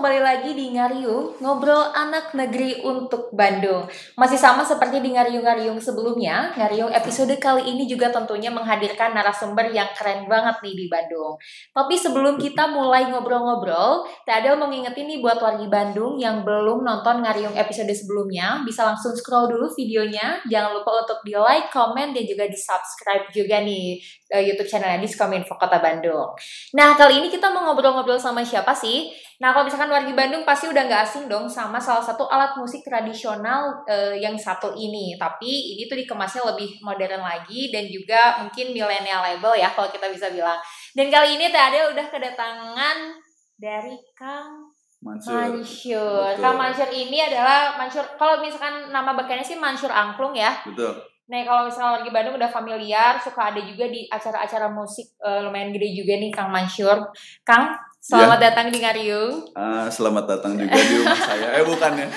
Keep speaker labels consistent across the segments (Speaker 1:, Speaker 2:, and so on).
Speaker 1: kembali lagi di Ngariung, ngobrol anak negeri untuk Bandung. Masih sama seperti di Ngariung-Ngariung sebelumnya, Ngariung episode kali ini juga tentunya menghadirkan narasumber yang keren banget nih di Bandung. Tapi sebelum kita mulai ngobrol-ngobrol, Tadel mau ngingetin nih buat wargi Bandung yang belum nonton Ngariung episode sebelumnya, bisa langsung scroll dulu videonya. Jangan lupa untuk di like, comment, dan juga di subscribe juga nih YouTube channelnya Diskominfo Kota Bandung. Nah, kali ini kita mau ngobrol-ngobrol sama siapa sih? Nah, kalau misalkan wargi Bandung pasti udah nggak asing dong sama salah satu alat musik tradisional yang satu ini. Tapi ini tuh dikemasnya lebih modern lagi dan juga mungkin millennial label ya kalau kita bisa bilang. Dan kali ini Teh udah kedatangan dari Kang Mansur. Kang Mansur ini adalah Mansur, kalau misalkan nama bagiannya sih Mansur Angklung ya.
Speaker 2: Betul.
Speaker 1: Nah, kalau misalnya wargi Bandung udah familiar, suka ada juga di acara-acara musik lumayan gede juga nih Kang Mansur. Kang, selamat datang di Ngariung.
Speaker 2: Selamat datang juga di rumah saya. Bukan ya.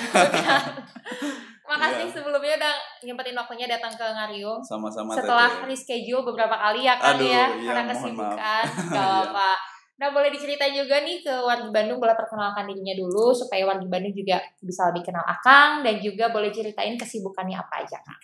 Speaker 1: Makasih sebelumnya udah nyempetin waktunya datang ke Ngariung.
Speaker 2: Sama-sama.
Speaker 1: Setelah reschedule beberapa kali ya kan karena kesibukan. Gak apa. Nah, boleh diceritain juga nih ke wargi Bandung, boleh perkenalkan dirinya dulu supaya wargi Bandung juga bisa lebih kenal Akang dan juga boleh ceritain kesibukannya apa aja, Kang.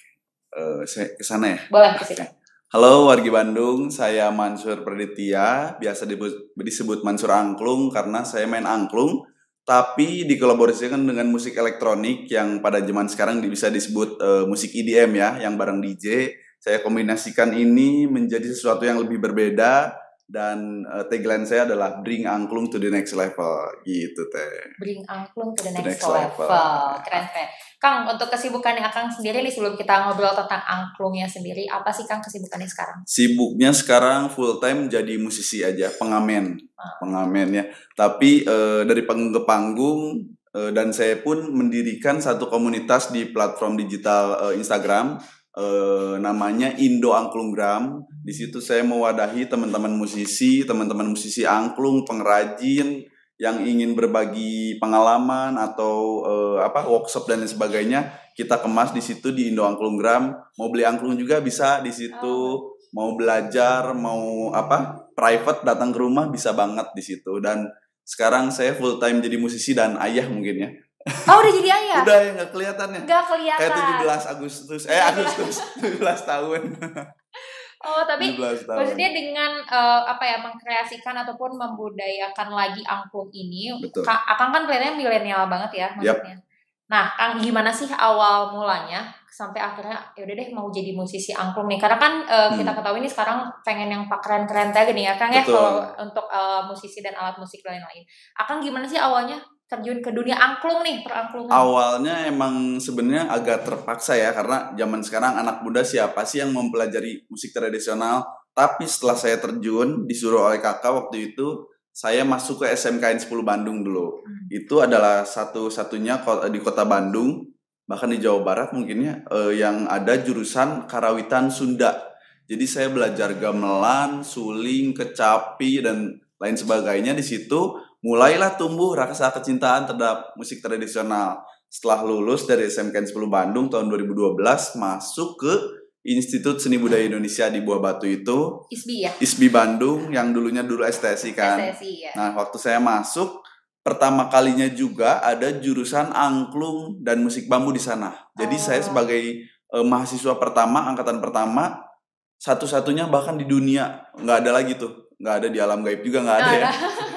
Speaker 2: Saya kesana ya?
Speaker 1: Boleh kesana.
Speaker 2: Halo wargi Bandung, saya Mansur Praditya, biasa disebut Mansur Angklung karena saya main angklung, tapi dikolaborasikan dengan musik elektronik yang pada zaman sekarang bisa disebut musik EDM ya, yang bareng DJ. Saya kombinasikan ini menjadi sesuatu yang lebih berbeda dan tagline saya adalah Bring Angklung to the next level, gitu Teh.
Speaker 1: Bring Angklung to the next level. Keren. Kang, untuk kesibukannya Akang sendiri nih sebelum kita ngobrol tentang angklungnya sendiri, apa sih Kang kesibukannya sekarang?
Speaker 2: Sibuknya sekarang full time jadi musisi aja, pengamen ya. Tapi dari panggung ke panggung dan saya pun mendirikan satu komunitas di platform digital Instagram namanya Indo Angklunggram. Di situ saya mewadahi teman-teman musisi angklung, pengrajin yang ingin berbagi pengalaman atau workshop dan lain sebagainya, kita kemas di situ di Indo Angklunggram. Mau beli angklung juga bisa di situ. Mau belajar, mau private datang ke rumah bisa banget di situ. Dan sekarang saya full time jadi musisi dan ayah mungkin ya.
Speaker 1: Oh, udah jadi ayah?
Speaker 2: Udah ya, nggak kelihatan ya?
Speaker 1: Nggak kelihatan.
Speaker 2: Kayak 17 tahun.
Speaker 1: Oh, tapi maksudnya dengan mengkreasikan ataupun membudayakan lagi angklung ini, Akang kan kelihatannya milenial banget ya maksudnya. Yep. Nah, Kang, gimana sih awal mulanya sampai akhirnya yaudah deh mau jadi musisi angklung nih? Karena kan kita ketahui nih sekarang pengen yang keren-keren aja nih ya Kang. Betul. Ya kalau untuk musisi dan alat musik lain-lain. Akang gimana sih awalnya terjun ke dunia angklung nih, perangklungan?
Speaker 2: Awalnya emang sebenarnya agak terpaksa ya, karena zaman sekarang anak muda siapa sih yang mempelajari musik tradisional. Tapi setelah saya terjun, disuruh oleh kakak waktu itu, saya masuk ke SMKN 10 Bandung dulu. Itu adalah satu-satunya di kota Bandung, bahkan di Jawa Barat mungkinnya, yang ada jurusan karawitan Sunda. Jadi saya belajar gamelan, suling, kecapi, dan lain sebagainya di situ. Mulailah tumbuh rasa kecintaan terhadap musik tradisional. Setelah lulus dari SMKN 10 Bandung tahun 2012, masuk ke Institut Seni Budaya Indonesia di Buah Batu itu.
Speaker 1: ISBI ya?
Speaker 2: ISBI Bandung, yang dulu STSI kan.
Speaker 1: STSI, ya.
Speaker 2: Nah, waktu saya masuk, pertama kalinya juga ada jurusan angklung dan musik bambu di sana. Jadi saya sebagai mahasiswa pertama, angkatan pertama, satu-satunya bahkan di dunia, nggak ada lagi tuh. Nggak ada di alam gaib juga, nggak ada ya.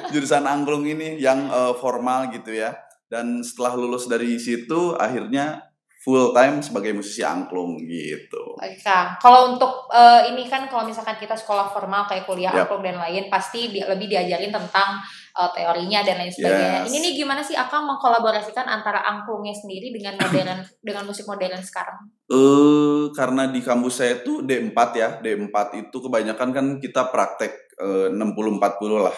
Speaker 2: Jurusan angklung ini yang formal gitu ya. Dan setelah lulus dari situ akhirnya full time sebagai musisi angklung gitu.
Speaker 1: Oke, kalau untuk ini kan kalau misalkan kita sekolah formal kayak kuliah angklung dan lain pasti lebih diajarin tentang teorinya dan lain sebagainya. Yes. Ini nih gimana sih Akang mengkolaborasikan antara angklungnya sendiri dengan modern dengan musik modern sekarang?
Speaker 2: Karena di kampus saya tuh D4 ya. D4 itu kebanyakan kan kita praktek 60-40 lah.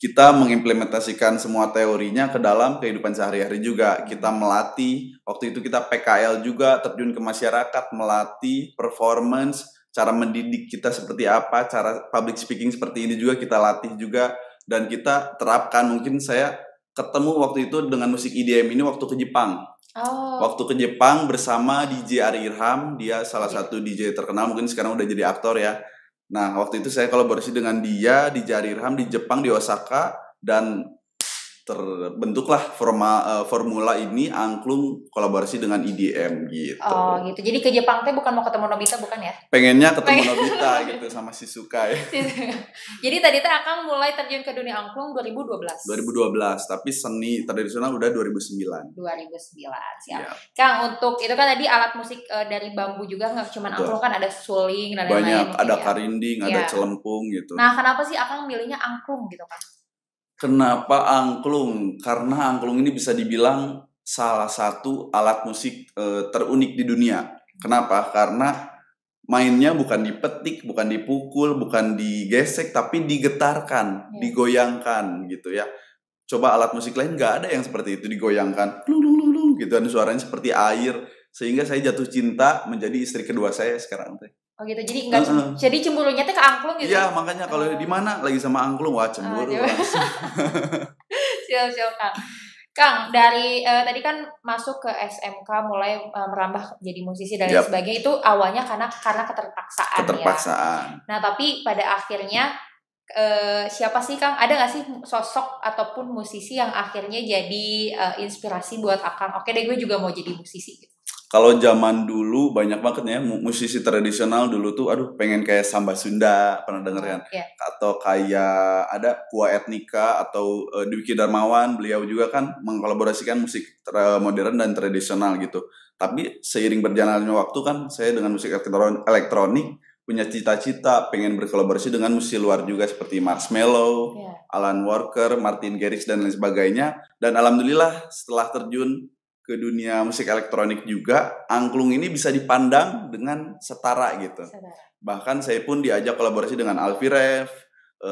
Speaker 2: Kita mengimplementasikan semua teorinya ke dalam kehidupan sehari-hari juga. Kita melatih, waktu itu kita PKL juga, terjun ke masyarakat, melatih performance, cara mendidik kita seperti apa, cara public speaking seperti ini juga kita latih juga. Dan kita terapkan, mungkin saya ketemu waktu itu dengan musik EDM ini waktu ke Jepang. Waktu ke Jepang bersama DJ Ari Irham, dia salah satu DJ terkenal, mungkin sekarang udah jadi aktor ya. Nah, waktu itu saya kolaborasi dengan dia di DJ Ari Irham di Jepang, di Osaka, dan terbentuklah formula ini angklung kolaborasi dengan EDM gitu.
Speaker 1: Oh gitu. Jadi ke Jepang teh bukan mau ketemu Nobita bukan ya?
Speaker 2: Pengennya ketemu Nobita gitu sama Shizuka ya.
Speaker 1: Jadi tadi teh Akang mulai terjun ke dunia angklung 2012.
Speaker 2: 2012, tapi seni tradisional udah 2009.
Speaker 1: 2009 siap.
Speaker 2: Ya.
Speaker 1: Kang, untuk itu kan tadi alat musik dari bambu juga nggak cuma angklung kan, ada suling dan
Speaker 2: banyak,
Speaker 1: lain-lain.
Speaker 2: ada karinding, ada celempung gitu.
Speaker 1: Nah, kenapa sih Akang milihnya angklung gitu Kang?
Speaker 2: Kenapa angklung? Karena angklung ini bisa dibilang salah satu alat musik terunik di dunia. Kenapa? Karena mainnya bukan dipetik, bukan dipukul, bukan digesek, tapi digetarkan, digoyangkan gitu ya. Coba alat musik lain nggak ada yang seperti itu, digoyangkan, gitu, dan suaranya seperti air, sehingga saya jatuh cinta menjadi istri kedua saya sekarang teh.
Speaker 1: Oh gitu, jadi nggak jadi cemburunya tuh ke angklung gitu?
Speaker 2: Iya, makanya kalau di mana lagi sama angklung, wah cemburu langsung.
Speaker 1: Siap Kang. Kang, dari tadi kan masuk ke SMK mulai merambah jadi musisi dan lain sebagainya, itu awalnya karena keterpaksaan ya. Nah, tapi pada akhirnya siapa sih Kang? Ada nggak sih sosok ataupun musisi yang akhirnya jadi inspirasi buat Akang? Oke deh, gue juga mau jadi musisi gitu.
Speaker 2: Kalau zaman dulu banyak banget ya musisi tradisional dulu tuh, aduh pengen kayak Samba Sunda, pernah denger kan? Atau kayak ada Kua Etnika atau Dwiki Darmawan, beliau juga kan mengkolaborasikan musik modern dan tradisional gitu. Tapi seiring berjalannya waktu kan, saya dengan musik elektronik punya cita-cita pengen berkolaborasi dengan musisi luar juga seperti Marshmello, Alan Walker, Martin Garrix dan lain sebagainya. Dan alhamdulillah setelah terjun ke dunia musik elektronik juga, angklung ini bisa dipandang dengan setara gitu. Bahkan saya pun diajak kolaborasi dengan Alfie Rev,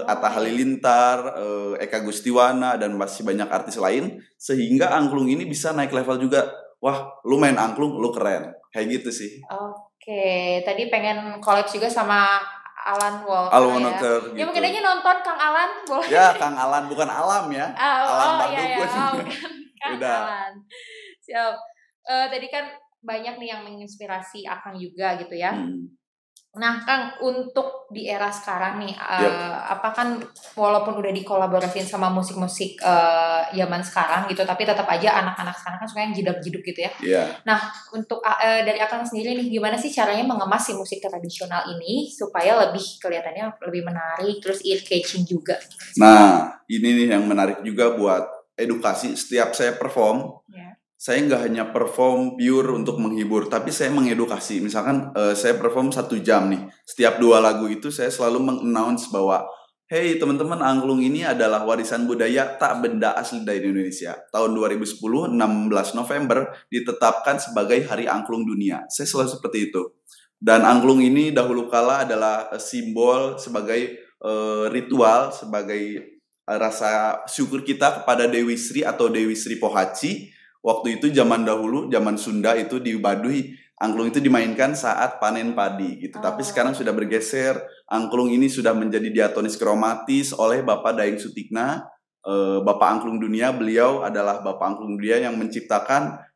Speaker 2: Atta Halilintar, Eka Gustiwana, dan masih banyak artis lain, sehingga angklung ini bisa naik level juga. Wah, lu main angklung, lu keren. Kayak gitu sih.
Speaker 1: Oke, tadi pengen collab juga sama Alan Walker
Speaker 2: ya.
Speaker 1: Ya mungkin aja nonton Kang Alan, boleh?
Speaker 2: Ya, Kang Alan, bukan Alam ya. Alan Bandung.
Speaker 1: Kang Alan. Siap. Tadi kan banyak nih yang menginspirasi Akang juga gitu ya. Nah Kang, untuk di era sekarang nih, apa kan walaupun udah dikolaborasiin sama musik-musik zaman sekarang gitu, tapi tetap aja anak-anak sekarang kan suka yang jeduk-jeduk gitu ya. Nah untuk dari Akang sendiri nih, gimana sih caranya mengemas si musik tradisional ini supaya lebih kelihatannya lebih menarik, terus ear catching juga?
Speaker 2: Nah ini nih yang menarik juga buat edukasi. Setiap saya perform, saya nggak hanya perform pure untuk menghibur, tapi saya mengedukasi. Misalkan saya perform 1 jam nih, setiap 2 lagu itu saya selalu meng-announce bahwa hey teman-teman, angklung ini adalah warisan budaya tak benda asli dari Indonesia. Tahun 2010, 16 November ditetapkan sebagai Hari Angklung Dunia. Saya selalu seperti itu. Dan angklung ini dahulu kala adalah simbol sebagai ritual, sebagai rasa syukur kita kepada Dewi Sri atau Dewi Sri Pohaci. Waktu itu zaman dahulu, zaman Sunda itu di Baduy, angklung itu dimainkan saat panen padi gitu. Tapi sekarang sudah bergeser, angklung ini sudah menjadi diatonis kromatis oleh Bapak Daeng Sutikna, Bapak Angklung Dunia. Beliau adalah Bapak Angklung Dunia yang menciptakan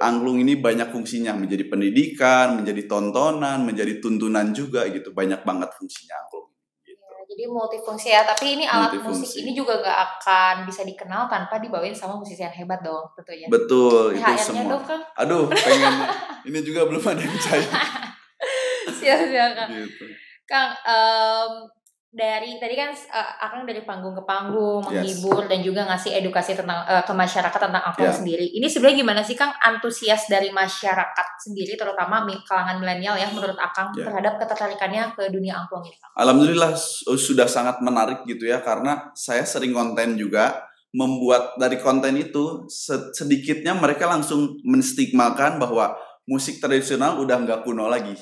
Speaker 2: angklung ini banyak fungsinya, menjadi pendidikan, menjadi tontonan, menjadi tuntunan juga gitu. Banyak banget fungsinya angklung.
Speaker 1: Jadi multifungsi ya, tapi ini alat musik ini juga gak akan bisa dikenal tanpa dibawain sama musisi yang hebat dong tentunya.
Speaker 2: Betul, itu
Speaker 1: THR-nya
Speaker 2: semua.
Speaker 1: Dong, Kang?
Speaker 2: Aduh, pengen ini juga belum ada yang cair.
Speaker 1: Siap Kang.
Speaker 2: Gitu.
Speaker 1: Kang, dari tadi kan Akang dari panggung ke panggung menghibur dan juga ngasih edukasi tentang ke masyarakat tentang angklung sendiri. Ini sebenarnya gimana sih Kang antusias dari masyarakat sendiri, terutama kalangan milenial ya, menurut Akang terhadap ketertarikannya ke dunia angklung ini?
Speaker 2: Alhamdulillah sudah sangat menarik gitu ya, karena saya sering konten juga, membuat dari konten itu sedikitnya mereka langsung menstigmakan bahwa musik tradisional udah nggak kuno lagi.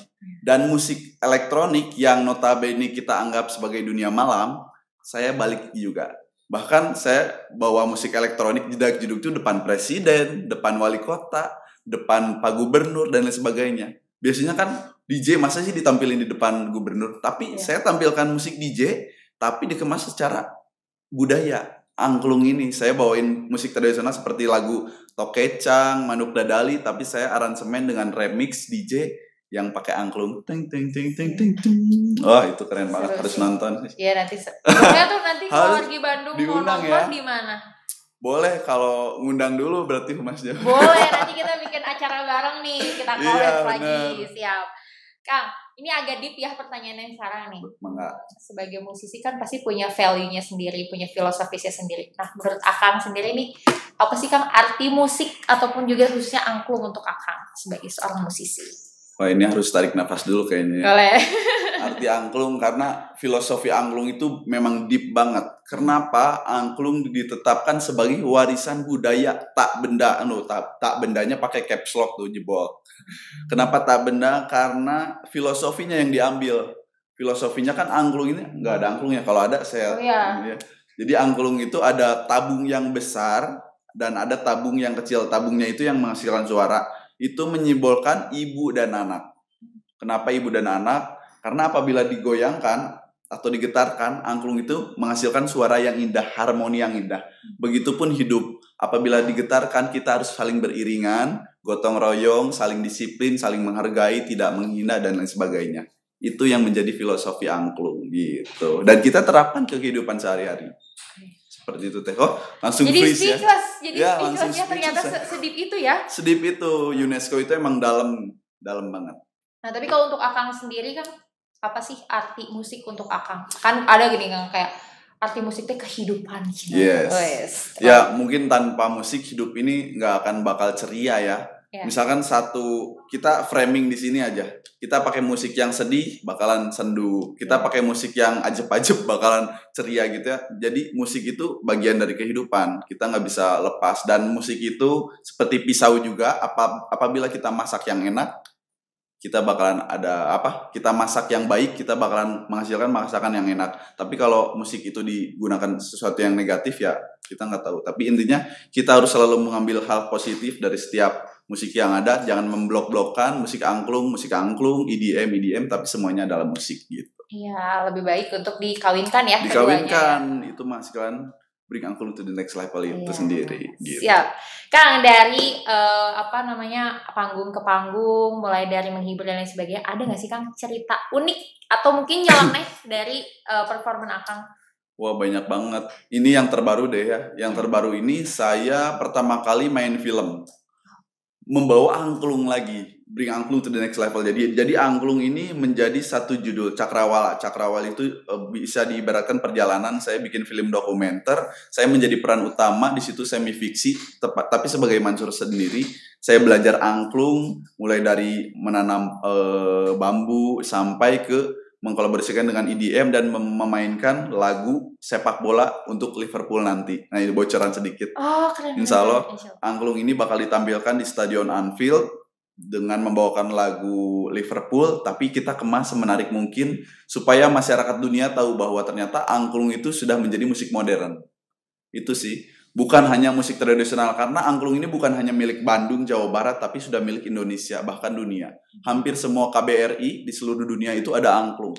Speaker 2: Dan musik elektronik yang notabene kita anggap sebagai dunia malam, saya balik juga. Bahkan saya bawa musik elektronik jedak-jeduk itu depan presiden, depan wali kota, depan Pak Gubernur dan lain sebagainya. Biasanya kan DJ masa sih ditampilin di depan gubernur, tapi saya tampilkan musik DJ tapi dikemas secara budaya. Angklung ini saya bawain musik tradisional seperti lagu Tokecang, Manuk Dadali, tapi saya aransemen dengan remix DJ yang pakai angklung. Teng teng teng teng teng teng. Oh, itu keren banget, harus nonton.
Speaker 1: Iya, nanti pokoknya tuh nanti kalau pergi Bandung mau nonton di mana?
Speaker 2: Boleh kalau ngundang dulu berarti Masnya.
Speaker 1: Boleh, nanti kita bikin acara bareng nih, kita collab
Speaker 2: Iya,
Speaker 1: lagi,
Speaker 2: bener.
Speaker 1: siap. Kang, ini agak deep ya pertanyaannya sekarang nih.
Speaker 2: Mangga.
Speaker 1: Sebagai musisi kan pasti punya value-nya sendiri, punya filosofisnya sendiri. Nah, menurut Akang sendiri nih, apa sih Kang arti musik ataupun juga khususnya angklung untuk Akang sebagai seorang musisi?
Speaker 2: Wah, ini harus tarik nafas dulu kayaknya.
Speaker 1: Boleh.
Speaker 2: Arti angklung, karena filosofi angklung itu memang deep banget. Kenapa angklung ditetapkan sebagai warisan budaya tak benda, tak bendanya pakai caps lock tuh jebol. Kenapa tak benda? Karena filosofinya yang diambil. Filosofinya kan angklung ini nggak ada angklungnya. Kalau ada saya.
Speaker 1: Oh iya.
Speaker 2: Ya. Jadi angklung itu ada tabung yang besar dan ada tabung yang kecil. Tabungnya itu yang menghasilkan suara. Itu menyimbolkan ibu dan anak. Kenapa ibu dan anak? Karena apabila digoyangkan atau digetarkan, angklung itu menghasilkan suara yang indah, harmoni yang indah. Begitupun hidup. Apabila digetarkan, kita harus saling beriringan, gotong royong, saling disiplin, saling menghargai, tidak menghina, dan lain sebagainya. Itu yang menjadi filosofi angklung gitu. Dan kita terapkan ke kehidupan sehari-hari. Seperti itu teh. Oh, langsung
Speaker 1: jadi
Speaker 2: freeze ya.
Speaker 1: Jadi ya, speechless ya ternyata sedip itu ya.
Speaker 2: Sedip itu. UNESCO itu emang dalam banget.
Speaker 1: Nah, tapi kalau untuk Akang sendiri kan apa sih arti musik untuk Akang? Kan ada gini kan kayak arti musik itu kehidupan gitu.
Speaker 2: Yes. Ya, mungkin tanpa musik hidup ini nggak akan bakal ceria ya. Misalkan kita framing di sini aja. Kita pakai musik yang sedih bakalan sendu. Kita pakai musik yang ajeb-ajeb bakalan ceria gitu ya. Jadi musik itu bagian dari kehidupan. Kita nggak bisa lepas, dan musik itu seperti pisau juga. Apabila kita masak yang enak, kita bakalan kita masak yang baik, kita bakalan menghasilkan masakan yang enak. Tapi kalau musik itu digunakan sesuatu yang negatif ya kita nggak tahu. Tapi intinya kita harus selalu mengambil hal positif dari setiap musik yang ada. Jangan memblok-blokkan musik angklung, EDM, tapi semuanya adalah musik gitu.
Speaker 1: Iya, lebih baik untuk dikawinkan ya.
Speaker 2: Dikawinkan, itu mas kan bring angklung to the next level itu sendiri. Gitu.
Speaker 1: Siap, Kang, dari panggung ke panggung, mulai dari menghibur dan lain sebagainya, ada nggak sih Kang cerita unik atau mungkin nyeleneh dari performan Akang?
Speaker 2: Wah, banyak banget. Ini yang terbaru deh ya. Yang terbaru ini saya pertama kali main film, membawa angklung lagi. Bring angklung to the next level. Jadi angklung ini menjadi satu judul, Cakrawala. Cakrawala itu bisa diibaratkan perjalanan. Saya bikin film dokumenter. Saya menjadi peran utama di situ, semi fiksi, tapi sebagai Mansur sendiri. Saya belajar angklung mulai dari menanam bambu sampai ke mengkolaborasikan dengan EDM dan memainkan lagu sepak bola untuk Liverpool nanti. Nah, ini bocoran sedikit.
Speaker 1: Oh, keren.
Speaker 2: Insya Allah angklung ini bakal ditampilkan di Stadion Anfield dengan membawakan lagu Liverpool, tapi kita kemas semenarik mungkin supaya masyarakat dunia tahu bahwa ternyata angklung itu sudah menjadi musik modern. Itu sih, bukan hanya musik tradisional, karena angklung ini bukan hanya milik Bandung, Jawa Barat, tapi sudah milik Indonesia, bahkan dunia. Hampir semua KBRI di seluruh dunia itu ada angklung.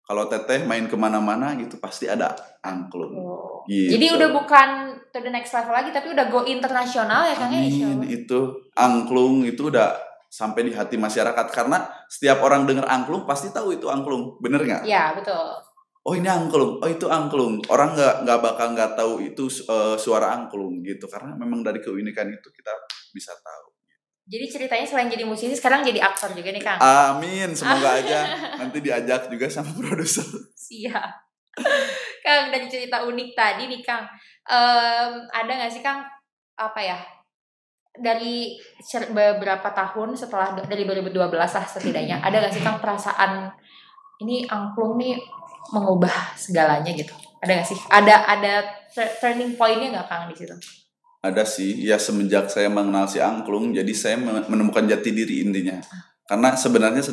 Speaker 2: Kalau Teteh main kemana-mana gitu pasti ada angklung.
Speaker 1: Oh. Gitu. Jadi udah bukan to the next level lagi, tapi udah go internasional ya Kang ya.
Speaker 2: Itu angklung itu udah sampai di hati masyarakat, karena setiap orang dengar angklung pasti tahu itu angklung, bener nggak?
Speaker 1: Iya, betul.
Speaker 2: Oh, ini angklung, oh itu angklung. Orang nggak bakal nggak tahu itu suara angklung gitu, karena memang dari keunikan itu kita bisa tahu.
Speaker 1: Jadi ceritanya selain jadi musisi, sekarang jadi aktor juga nih Kang.
Speaker 2: Amin, semoga aja nanti diajak juga sama produser.
Speaker 1: Siap. Kang, dari cerita unik tadi nih Kang, ada nggak sih Kang dari beberapa tahun setelah dari 2012 lah setidaknya, ada nggak sih Kang perasaan ini angklung nih mengubah segalanya gitu? Ada nggak sih? Ada turning point-nya nggak Kang di situ?
Speaker 2: Ada sih, ya semenjak saya mengenal si angklung, jadi saya menemukan jati diri intinya. Karena sebenarnya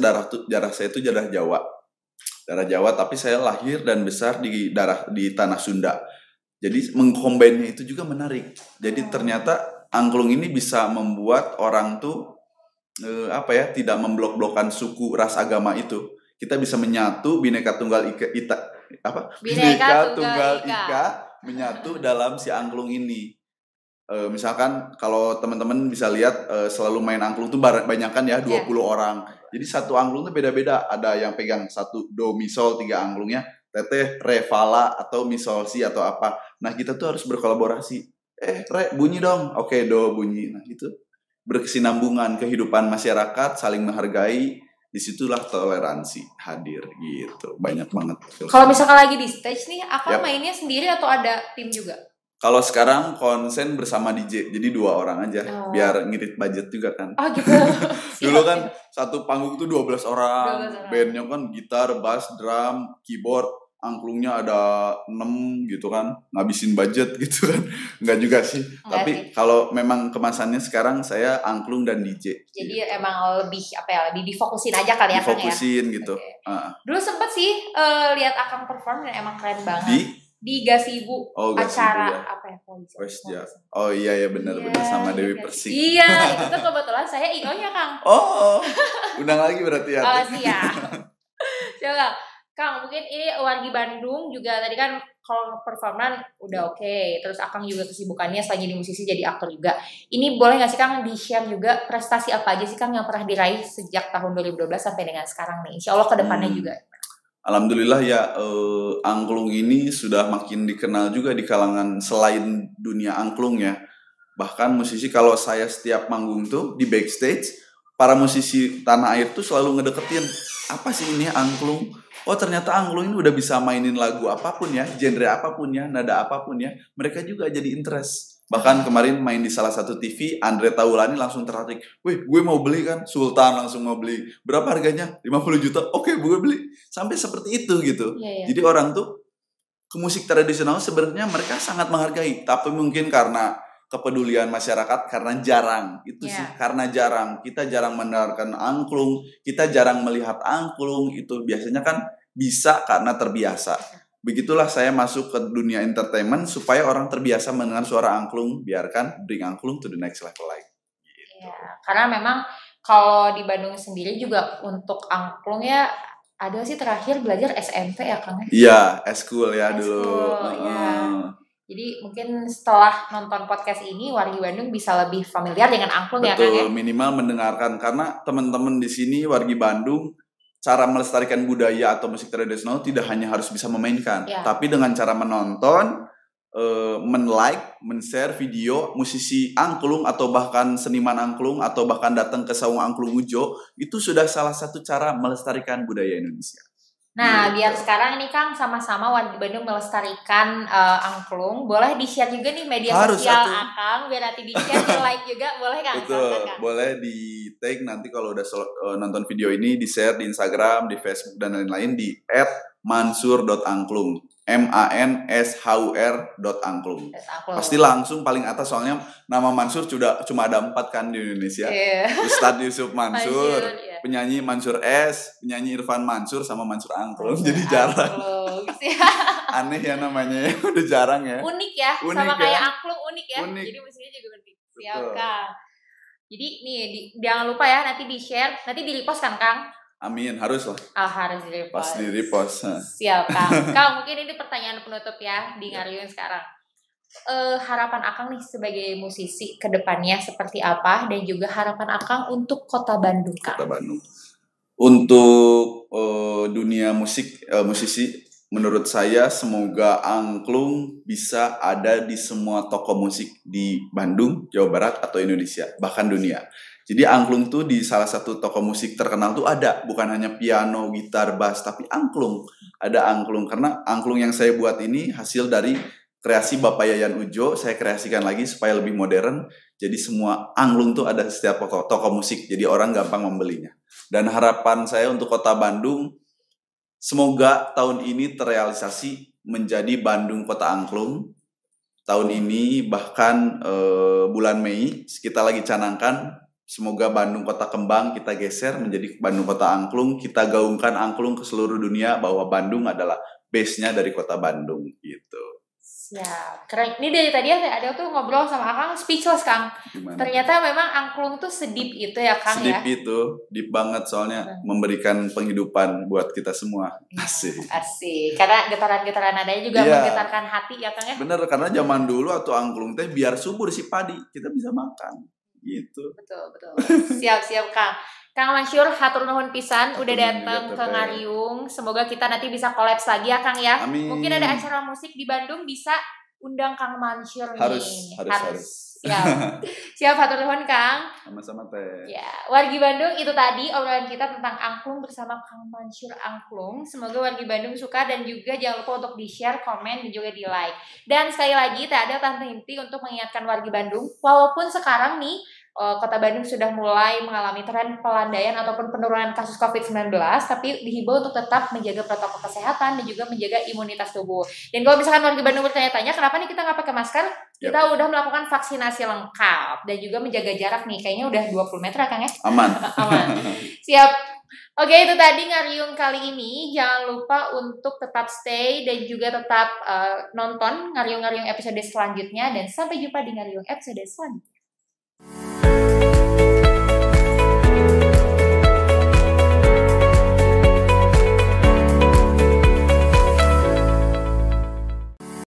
Speaker 2: darah saya itu darah Jawa, tapi saya lahir dan besar di tanah Sunda. Jadi mengkombinnya itu juga menarik. Jadi ternyata angklung ini bisa membuat orang tuh tidak memblok-blokan suku, ras, agama itu. Kita bisa menyatu Bhinneka Tunggal Ika menyatu dalam si angklung ini. Misalkan kalau teman-teman bisa lihat selalu main angklung tuh banyakan ya 20 orang. Jadi satu angklung tuh beda-beda. Ada yang pegang 1 do mi sol 3 anglungnya, Teteh, re, fa, la, atau mi sol si atau apa. Nah, kita tuh harus berkolaborasi. Re, bunyi dong. Oke, do bunyi. Nah, itu berkesinambungan kehidupan masyarakat, saling menghargai, disitulah toleransi hadir gitu. Banyak banget.
Speaker 1: Kalau misalkan lagi di stage nih, Akang
Speaker 2: Yap.
Speaker 1: mainnya sendiri atau ada tim juga?
Speaker 2: Kalau sekarang konsen bersama DJ, jadi 2 orang aja, biar ngirit budget juga kan.
Speaker 1: Oh gitu.
Speaker 2: Dulu kan satu panggung tuh 12 orang,
Speaker 1: 12 orang.
Speaker 2: bandnya kan gitar, bass, drum, keyboard, angklungnya ada 6 gitu kan, ngabisin budget gitu kan. Enggak juga sih, tapi kalau memang kemasannya sekarang saya angklung dan DJ.
Speaker 1: Jadi emang lebih lebih difokusin aja kali ya Kang ya.
Speaker 2: Difokusin gitu.
Speaker 1: Okay. Dulu sempet sih lihat Akang perform dan emang keren banget. Di Gasibu, acara
Speaker 2: ya.
Speaker 1: apa ya?
Speaker 2: Polisi. Oh iya benar sama Dewi Persik.
Speaker 1: Iya, itu tuh kebetulan saya IO-nya Kang.
Speaker 2: Oh, undang lagi berarti ya.
Speaker 1: Oh siap. Coba Kang, mungkin ini wargi Bandung juga tadi kan kalau performan udah oke. Terus Akang juga kesibukannya selain jadi musisi jadi aktor juga. Ini boleh nggak sih Kang di-share juga prestasi apa aja sih Kang yang pernah diraih sejak tahun 2012 sampai dengan sekarang nih? Insya Allah ke depannya juga.
Speaker 2: Alhamdulillah ya, angklung ini sudah makin dikenal juga di kalangan selain dunia angklung ya. Bahkan musisi, kalau saya setiap manggung tuh di backstage, para musisi tanah air tuh selalu ngedeketin, apa sih ini angklung? Oh ternyata angklung ini udah bisa mainin lagu apapun ya, genre apapun ya, nada apapun ya. Mereka juga jadi interest. Bahkan kemarin main di salah satu TV, Andre Taulani langsung tertarik. Wih, gue mau beli kan. Sultan langsung mau beli. Berapa harganya? 50 juta. Oke, gue beli. Sampai seperti itu gitu.
Speaker 1: Yeah.
Speaker 2: Jadi orang tuh ke musik tradisional sebenarnya mereka sangat menghargai. Tapi mungkin karena kepedulian masyarakat, karena jarang. Itu sih, karena jarang. Kita jarang mendengarkan angklung. Kita jarang melihat angklung. Itu biasanya kan bisa karena terbiasa. Begitulah saya masuk ke dunia entertainment supaya orang terbiasa mendengar suara angklung, biarkan bring angklung to the next level lagi. Gitu.
Speaker 1: Ya, karena memang kalau di Bandung sendiri juga untuk angklung ya ada sih terakhir belajar SMP ya Kang?
Speaker 2: Iya, eskul ya dulu.
Speaker 1: Ya. Jadi mungkin setelah nonton podcast ini wargi Bandung bisa lebih familiar dengan angklung.
Speaker 2: Betul,
Speaker 1: ya Kang ya.
Speaker 2: Minimal mendengarkan karena teman-teman di sini wargi Bandung cara melestarikan budaya atau musik tradisional tidak hanya harus bisa memainkan, tapi dengan cara menonton, men-like, men-share video musisi angklung atau bahkan seniman angklung atau bahkan datang ke Saung Angklung Ujo, itu sudah salah satu cara melestarikan budaya Indonesia.
Speaker 1: Nah, biar sekarang ini Kang sama-sama wargi Bandung melestarikan angklung, boleh di-share juga nih media sosial Akang, biar nanti di-share, di-like juga, boleh Kang?
Speaker 2: Betul, boleh di-tag nanti kalau udah nonton video ini, di-share di Instagram, di Facebook, dan lain-lain di @mansur.angklung, MANSHUR.angklung. Pasti langsung paling atas, soalnya nama Mansur cuma ada 4 kan di Indonesia. Ustadz Yusuf Mansur, penyanyi Mansur S, penyanyi Irfan Mansur, sama Mansur Angklung. Jadi jarang. Aneh ya namanya, udah jarang ya.
Speaker 1: Unik ya, sama kayak angklung unik ya. Jadi musiknya juga unik. Siap Kang. Jadi nih jangan lupa ya nanti di-share, nanti di-repost kan Kang?
Speaker 2: Amin, harus lah.
Speaker 1: Harus di-repost.
Speaker 2: Pas di-repost.
Speaker 1: Siap Kang. Kang, mungkin ini pertanyaan penutup ya di Ngaryung sekarang. Harapan Akang nih sebagai musisi ke depannya seperti apa, dan juga harapan Akang untuk Kota Bandung Kang?
Speaker 2: Kota Bandung. Untuk dunia musisi, menurut saya semoga angklung bisa ada di semua toko musik di Bandung, Jawa Barat, atau Indonesia, bahkan dunia. Jadi angklung tuh di salah satu toko musik terkenal tuh ada, bukan hanya piano, gitar, bass, tapi angklung. Ada angklung, karena angklung yang saya buat ini hasil dari kreasi Bapak Yayan Ujo, saya kreasikan lagi supaya lebih modern. Jadi semua angklung tuh ada di setiap toko musik, jadi orang gampang membelinya. Dan harapan saya untuk Kota Bandung, semoga tahun ini terrealisasi menjadi Bandung Kota Angklung. Tahun ini bahkan bulan Mei kita lagi canangkan, semoga Bandung Kota Kembang kita geser menjadi Bandung Kota Angklung. Kita gaungkan angklung ke seluruh dunia bahwa Bandung adalah base-nya dari Kota Bandung gitu.
Speaker 1: Siap, keren. Ini dari tadi ada tuh ngobrol sama Akang speechless Kang.
Speaker 2: Gimana?
Speaker 1: Ternyata memang angklung tuh sedip itu ya Kang
Speaker 2: ya. Sedip itu, deep banget soalnya memberikan penghidupan buat kita semua. Asik.
Speaker 1: Karena getaran-getaran nadanya juga menggetarkan hati ya Kang ya.
Speaker 2: Bener, karena zaman dulu atau angklung teh biar subur si padi kita bisa makan. Gitu.
Speaker 1: Betul. Siap Kang. Kang Mansur, hatur nuhun pisan udah datang ke Ngaryung. Semoga kita nanti bisa collabs lagi ya Kang ya.
Speaker 2: Amin.
Speaker 1: Mungkin ada acara musik di Bandung bisa undang Kang Mansur nih.
Speaker 2: Harus.
Speaker 1: Siap hatur nuhun Kang.
Speaker 2: Sama-sama teh.
Speaker 1: Ya, wargi Bandung, itu tadi obrolan kita tentang angklung bersama Kang Mansur Angklung. Semoga wargi Bandung suka dan juga jangan lupa untuk di-share, komen, dan juga di-like. Dan sekali lagi, tak ada tante henti untuk mengingatkan wargi Bandung, walaupun sekarang nih Kota Bandung sudah mulai mengalami tren pelandaian ataupun penurunan kasus COVID-19, tapi dihimbau untuk tetap menjaga protokol kesehatan dan juga menjaga imunitas tubuh. Dan kalau misalkan warga Bandung bertanya-tanya, kenapa nih kita nggak pakai masker? Kita udah melakukan vaksinasi lengkap dan juga menjaga jarak nih. Kayaknya udah 20 meter ya Kang ya?
Speaker 2: Aman.
Speaker 1: Aman. Siap. Oke, itu tadi Ngariung kali ini. Jangan lupa untuk tetap stay dan juga tetap nonton Ngariung-Ngariung episode selanjutnya. Dan sampai jumpa di Ngariung episode selanjutnya.